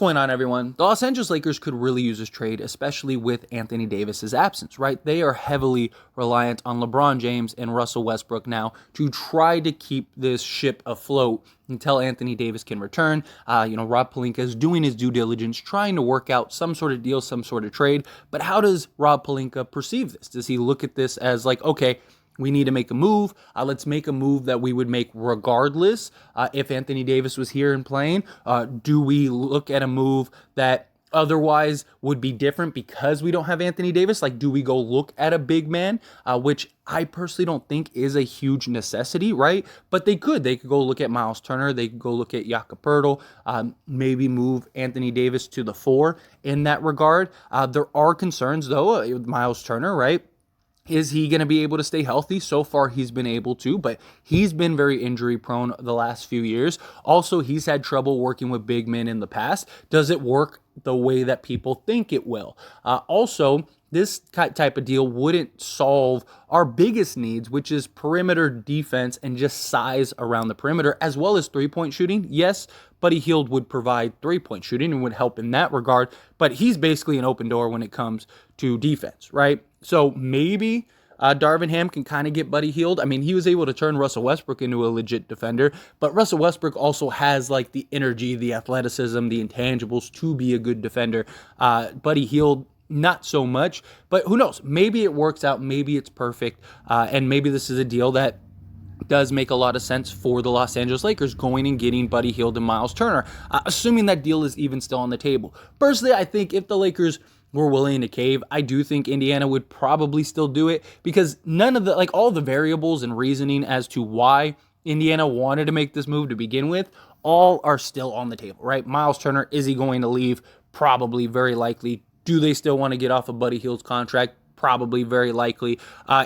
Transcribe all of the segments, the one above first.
going on, everyone? The Los Angeles Lakers could really use this trade, especially with Anthony Davis's absence, right? They are heavily reliant on LeBron James and Russell Westbrook now to try to keep this ship afloat until Anthony Davis can return. Rob Pelinka is doing his due diligence, trying to work out some sort of deal, some sort of trade. But how does Rob Pelinka perceive this? Does he look at this as like, okay, we need to make a move. Let's make a move that we would make regardless if Anthony Davis was here and playing. Do we look at a move that otherwise would be different because we don't have Anthony Davis? Like, do we go look at a big man, which I personally don't think is a huge necessity, right? But they could. They could go look at Miles Turner. They could go look at Jakob Poeltl, maybe move Anthony Davis to the 4 in that regard. There are concerns, though, with Miles Turner, right? Is he going to be able to stay healthy? So far, he's been able to, but he's been very injury prone the last few years. Also, he's had trouble working with big men in the past. Does it work the way that people think it will? Also, this type of deal wouldn't solve our biggest needs, which is perimeter defense and just size around the perimeter, as well as three-point shooting. Yes, Buddy Hield would provide three-point shooting and would help in that regard, but he's basically an open door when it comes to defense, right? So maybe Darvin Ham can kind of get Buddy Hield. I mean, he was able to turn Russell Westbrook into a legit defender, but Russell Westbrook also has like the energy, the athleticism, the intangibles to be a good defender. Buddy Hield, not so much, but who knows? Maybe it works out. Maybe it's perfect. And maybe this is a deal that does make a lot of sense for the Los Angeles Lakers going and getting Buddy Hield and Miles Turner, assuming that deal is even still on the table. Personally, I think if the Lakers were willing to cave, I do think Indiana would probably still do it because none of the, like all the variables and reasoning as to why Indiana wanted to make this move to begin with, all are still on the table, right? Miles Turner, is he going to leave? Probably, very likely. Do they still want to get off of Buddy Hield's contract? Probably, very likely.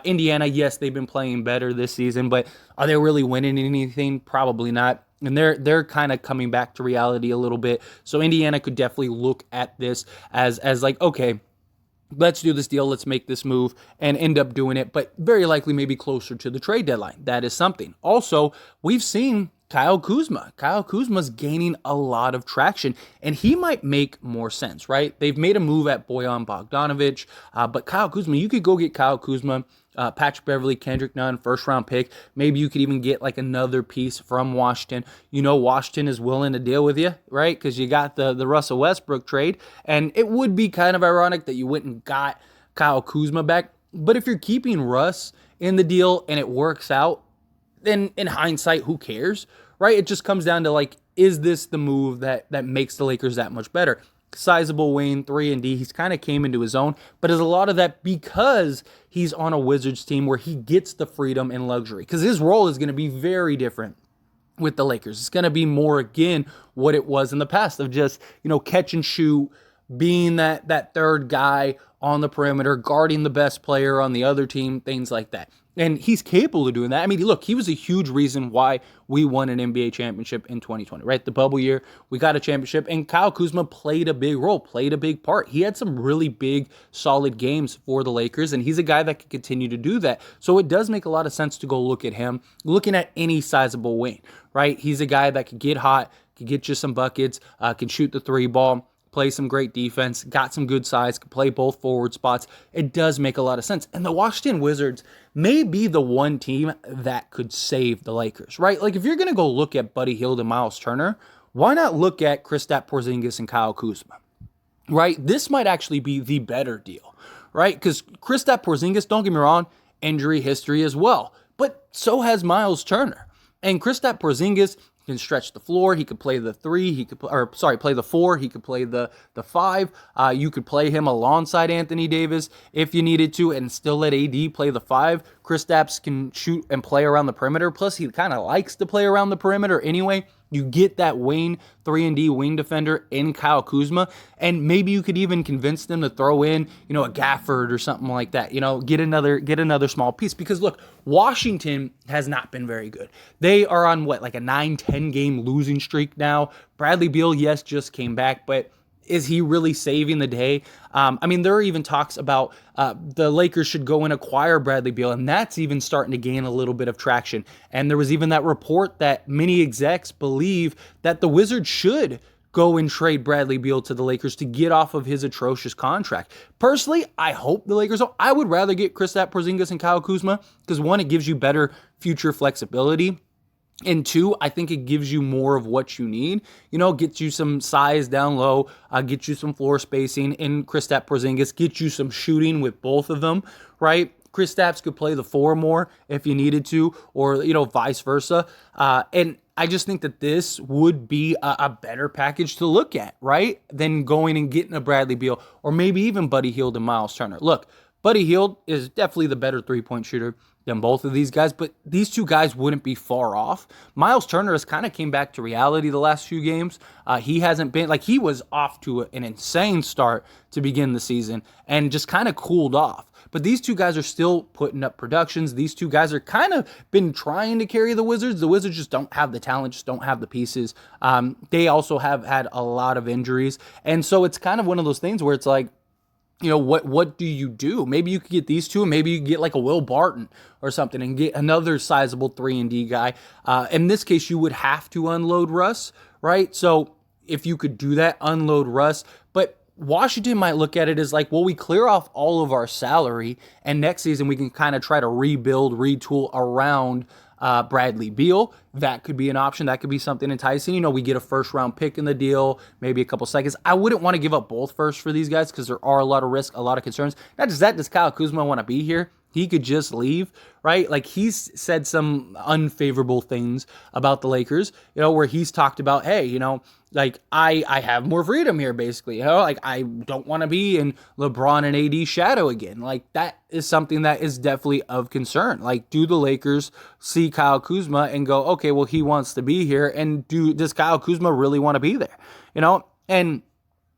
Indiana, yes, they've been playing better this season, but are they really winning anything? Probably not. And they're kind of coming back to reality a little bit. So Indiana could definitely look at this as like, okay, let's do this deal, let's make this move, and end up doing it, but very likely maybe closer to the trade deadline. That is something. Also, we've seen Kyle Kuzma. Kyle Kuzma's gaining a lot of traction, and he might make more sense, right? They've made a move at Bojan Bogdanovic, but Kyle Kuzma, you could go get Kyle Kuzma, Patrick Beverley, Kendrick Nunn, first-round pick. Maybe you could even get like another piece from Washington. You know Washington is willing to deal with you, right? Because you got the Russell Westbrook trade, and it would be kind of ironic that you went and got Kyle Kuzma back. But if you're keeping Russ in the deal and it works out, then in hindsight, who cares, right? It just comes down to like, is this the move that makes the Lakers that much better? Sizable wing, 3-and-D, he's kind of came into his own, but is a lot of that because he's on a Wizards team where he gets the freedom and luxury, because his role is going to be very different with the Lakers. It's going to be more, again, what it was in the past of just, catch and shoot, being that third guy on the perimeter, guarding the best player on the other team, things like that. And he's capable of doing that. I mean, look, he was a huge reason why we won an NBA championship in 2020, right? The bubble year, we got a championship, and Kyle Kuzma played a big role, played a big part. He had some really big, solid games for the Lakers, and he's a guy that can continue to do that. So it does make a lot of sense to go look at him, looking at any sizable wing, right? He's a guy that could get hot, could get you some buckets, can shoot the 3-ball, play some great defense, got some good size, could play both forward spots. It does make a lot of sense. And the Washington Wizards may be the one team that could save the Lakers, right? Like, if you're going to go look at Buddy Hield and Miles Turner, why not look at Kristaps Porzingis and Kyle Kuzma, right? This might actually be the better deal, right? Because Kristaps Porzingis, don't get me wrong, injury history as well, but so has Miles Turner. And Kristaps Porzingis can stretch the floor. He could play the 3. He could play the 4. He could play the 5. You could play him alongside Anthony Davis if you needed to, and still let AD play the 5. Kristaps can shoot and play around the perimeter. Plus, he kind of likes to play around the perimeter anyway. You get that wing 3-and-D wing defender in Kyle Kuzma, and maybe you could even convince them to throw in, a Gafford or something like that. Get another small piece, because look, Washington has not been very good. They are on like a 9-10 game losing streak now. Bradley Beal, yes, just came back, but is he really saving the day? There are even talks about the Lakers should go and acquire Bradley Beal, and that's even starting to gain a little bit of traction. And there was even that report that many execs believe that the Wizards should go and trade Bradley Beal to the Lakers to get off of his atrocious contract. Personally, I hope the Lakers don't. I would rather get Kristaps Porzingis and Kyle Kuzma because, one, it gives you better future flexibility. And two, I think it gives you more of what you need. Gets you some size down low, get you some floor spacing in Kristaps Porzingis, get you some shooting with both of them, right? Kristaps could play the 4 more if you needed to, or, vice versa. And I just think that this would be a better package to look at, right? Than going and getting a Bradley Beal or maybe even Buddy Hield and Miles Turner. Look, Buddy Hield is definitely the better three-point shooter than both of these guys, but these two guys wouldn't be far off. Miles Turner has kind of came back to reality the last few games. He hasn't been, he was off to an insane start to begin the season and just kind of cooled off. But these two guys are still putting up productions. These two guys are kind of been trying to carry the Wizards. The Wizards just don't have the talent, just don't have the pieces. They also have had a lot of injuries. And so it's kind of one of those things where it's like, what do you do? Maybe you could get these two, and maybe you could get like a Will Barton or something and get another sizable 3-and-D guy. In this case, you would have to unload Russ, right? So if you could do that, unload Russ. But Washington might look at it as like, well, we clear off all of our salary, and next season we can kind of try to rebuild, retool around Bradley Beal. That could be an option. That could be something enticing. We get a first-round pick in the deal, maybe a couple seconds. I wouldn't want to give up both firsts for these guys because there are a lot of risk, a lot of concerns. Not just that, does Kyle Kuzma want to be here? He could just leave, right? Like, he's said some unfavorable things about the Lakers, where he's talked about, hey, I have more freedom here, basically. I don't want to be in LeBron and AD shadow again. Like, that is something that is definitely of concern. Like, do the Lakers see Kyle Kuzma and go, okay, well, he wants to be here, and does Kyle Kuzma really want to be there? And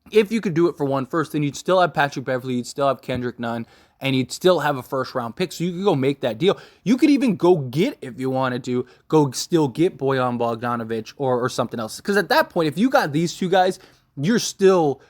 if you could do it for one first, then you'd still have Patrick Beverley, you'd still have Kendrick Nunn, and you'd still have a first-round pick, so you could go make that deal. You could even go get, if you wanted to, go still get Bojan Bogdanovic or something else. Because at that point, if you got these two guys, you're still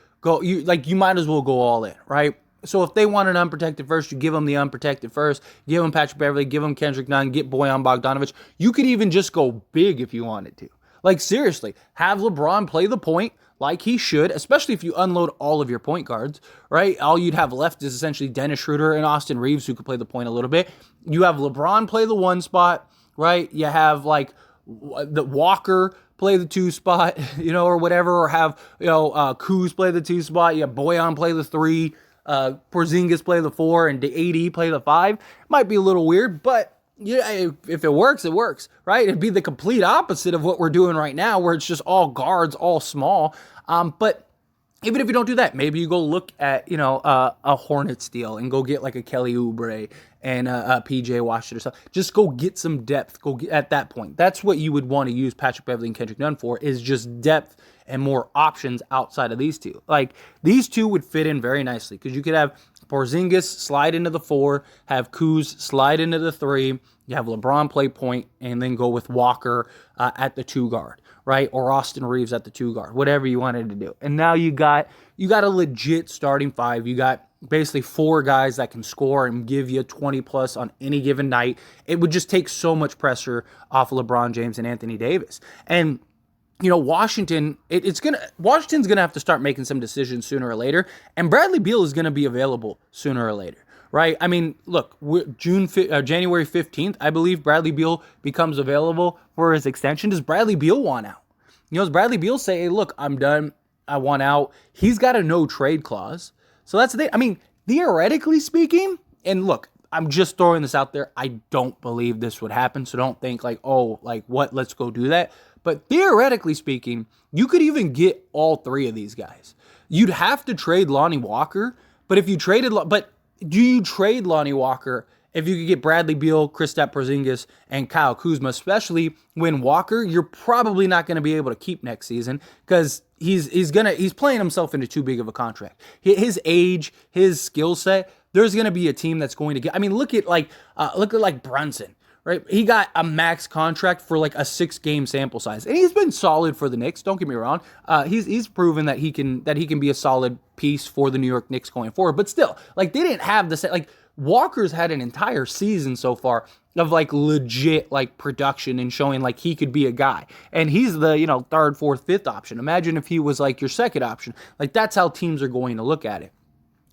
you might as well go all in, right? So if they want an unprotected first, you give them the unprotected first, give them Patrick Beverley, give them Kendrick Nunn, get Bojan Bogdanovic. You could even just go big if you wanted to. Like, seriously, have LeBron play the point like he should, especially if you unload all of your point guards, right? All you'd have left is essentially Dennis Schroeder and Austin Reeves, who could play the point a little bit. You have LeBron play the 1 spot, right? You have the Walker play the 2 spot, or whatever, or have Kuz play the 2 spot. You have Bojan play the 3, Porzingis play the 4, and AD play the 5. Might be a little weird, but yeah, if it works, it works, right? It'd be the complete opposite of what we're doing right now, where it's just all guards, all small. But even if you don't do that, maybe you go look at, a Hornets deal and go get like a Kelly Oubre and a PJ Washington or something. Just go get some depth. Go get at that point. That's what you would want to use Patrick Beverley and Kendrick Nunn for, is just depth and more options outside of these two. Like, these two would fit in very nicely because you could have Porzingis slide into the 4, have Kuz slide into the 3, you have LeBron play point, and then go with Walker at the 2 guard, right? Or Austin Reeves at the 2 guard, whatever you wanted to do. And now you got a legit starting 5. You got basically 4 guys that can score and give you 20 plus on any given night. It would just take so much pressure off of LeBron James and Anthony Davis. And Washington's going to have to start making some decisions sooner or later, and Bradley Beal is going to be available sooner or later, right? I mean, look, January 15th, I believe Bradley Beal becomes available for his extension. Does Bradley Beal want out? Does Bradley Beal say, hey, look, I'm done, I want out? He's got a no-trade clause. So that's the thing. I mean, theoretically speaking, and look, I'm just throwing this out there, I don't believe this would happen, so don't think what, let's go do that. But theoretically speaking, you could even get all 3 of these guys. You'd have to trade Lonnie Walker, but do you trade Lonnie Walker if you could get Bradley Beal, Kristaps Porzingis, and Kyle Kuzma, especially when Walker, you're probably not going to be able to keep next season because he's playing himself into too big of a contract. His age, his skill set, there's going to be a team that's going to get. I mean, look at Brunson. Right, he got a max contract for like a 6-game sample size, and he's been solid for the Knicks. Don't get me wrong; he's proven that he can be a solid piece for the New York Knicks going forward. But still, they didn't have the Walker's had an entire season so far of like legit like production and showing like he could be a guy. And he's the, third, fourth, fifth option. Imagine if he was like your second option. Like that's how teams are going to look at it.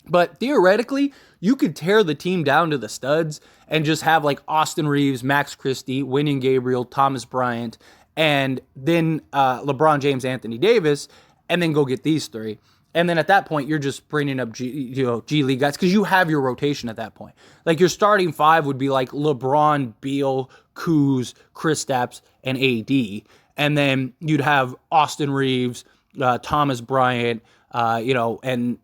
But theoretically, you could tear the team down to the studs and just have like Austin Reeves, Max Christie, Wenyen Gabriel, Thomas Bryant, and then LeBron James, Anthony Davis, and then go get these three. And then at that point, you're just bringing up G League guys because you have your rotation at that point. Like your starting five would be like LeBron, Beal, Kuz, Kristaps, and AD. And then you'd have Austin Reeves, Thomas Bryant, and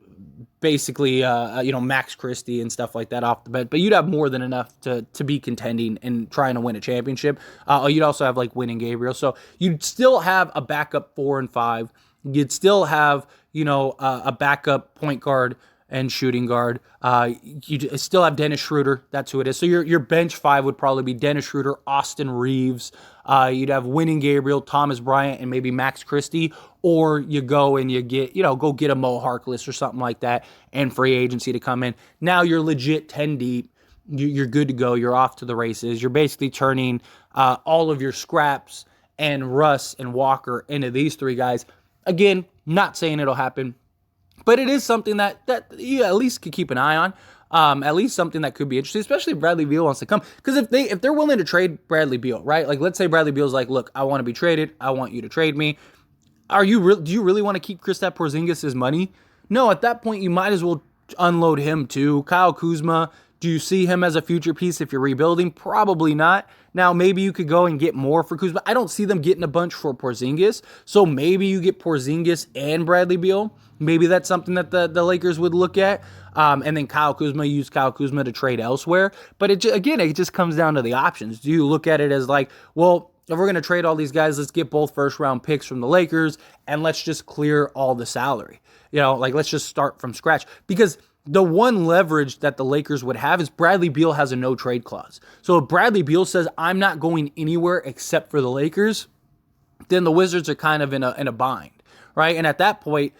basically, Max Christie and stuff like that off the bench. But you'd have more than enough to be contending and trying to win a championship. You'd also have like Wenyen Gabriel. So you'd still have a backup 4 and 5. You'd still have, a backup point guard and shooting guard. You still have Dennis Schroeder. That's who it is. So your bench 5 would probably be Dennis Schroeder, Austin Reeves. You'd have Wenyen Gabriel, Thomas Bryant, and maybe Max Christie. Or you go and you get, go get a Mo Harkless or something like that and free agency to come in. Now you're legit 10 deep. You're good to go. You're off to the races. You're basically turning all of your scraps and Russ and Walker into these three guys. Again, not saying it'll happen, but it is something that you at least could keep an eye on. At least something that could be interesting, especially if Bradley Beal wants to come. Because if they're willing to trade Bradley Beal, right? Like let's say Bradley Beal's like, look, I want to be traded. I want you to trade me. Do you really want to keep Kristaps Porzingis' money? No, at that point you might as well unload him too. Kyle Kuzma, do you see him as a future piece if you're rebuilding? Probably not. Now, maybe you could go and get more for Kuzma. I don't see them getting a bunch for Porzingis. So maybe you get Porzingis and Bradley Beal. Maybe that's something that the Lakers would look at. And then use Kyle Kuzma to trade elsewhere. But it just comes down to the options. Do you look at it as like, well, if we're going to trade all these guys, let's get both first-round picks from the Lakers, and let's just clear all the salary. Let's just start from scratch. Because the one leverage that the Lakers would have is Bradley Beal has a no-trade clause. So if Bradley Beal says, I'm not going anywhere except for the Lakers, then the Wizards are kind of in a bind, right? And at that point,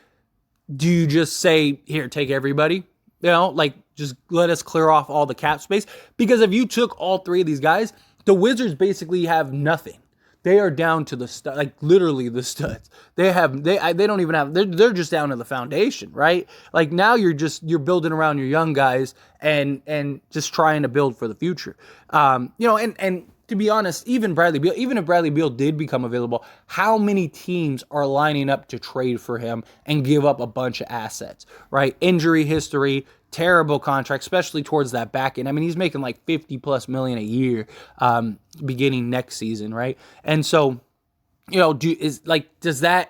do you just say, here, take everybody? Just let us clear off all the cap space? Because if you took all three of these guys, the Wizards basically have nothing. They are down to the literally the studs. They don't even have. They're just down to the foundation, right? Like now you're building around your young guys and just trying to build for the future. And to be honest, even if Bradley Beal did become available, how many teams are lining up to trade for him and give up a bunch of assets, right? Injury history, terrible contract, especially towards that back end. I mean, he's making like $50+ million a year beginning next season, right? And so, is that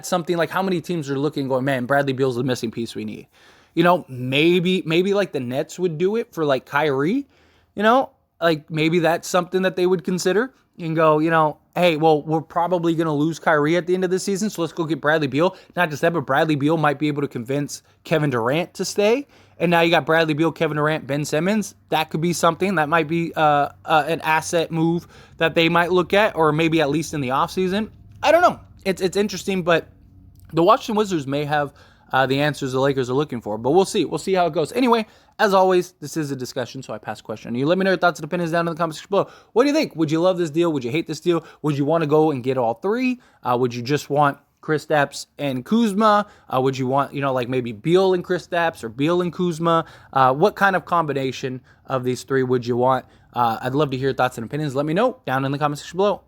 something like how many teams are looking going, man, Bradley Beal's the missing piece we need? Maybe like the Nets would do it for like Kyrie, like maybe that's something that they would consider and go, hey, well, we're probably going to lose Kyrie at the end of the season, so let's go get Bradley Beal. Not just that, but Bradley Beal might be able to convince Kevin Durant to stay. And now you got Bradley Beal, Kevin Durant, Ben Simmons. That could be something. That might be an asset move that they might look at, or maybe at least in the offseason. I don't know. It's interesting, but the Washington Wizards may have the answers the Lakers are looking for. But we'll see. We'll see how it goes. Anyway, as always, this is a discussion, so I pass question. You let me know your thoughts and opinions down in the comments section below. What do you think? Would you love this deal? Would you hate this deal? Would you want to go and get all three? Would you just want Kristaps and Kuzma? Would you want, like maybe Beal and Kristaps or Beal and Kuzma? What kind of combination of these three would you want? I'd love to hear your thoughts and opinions. Let me know down in the comments section below.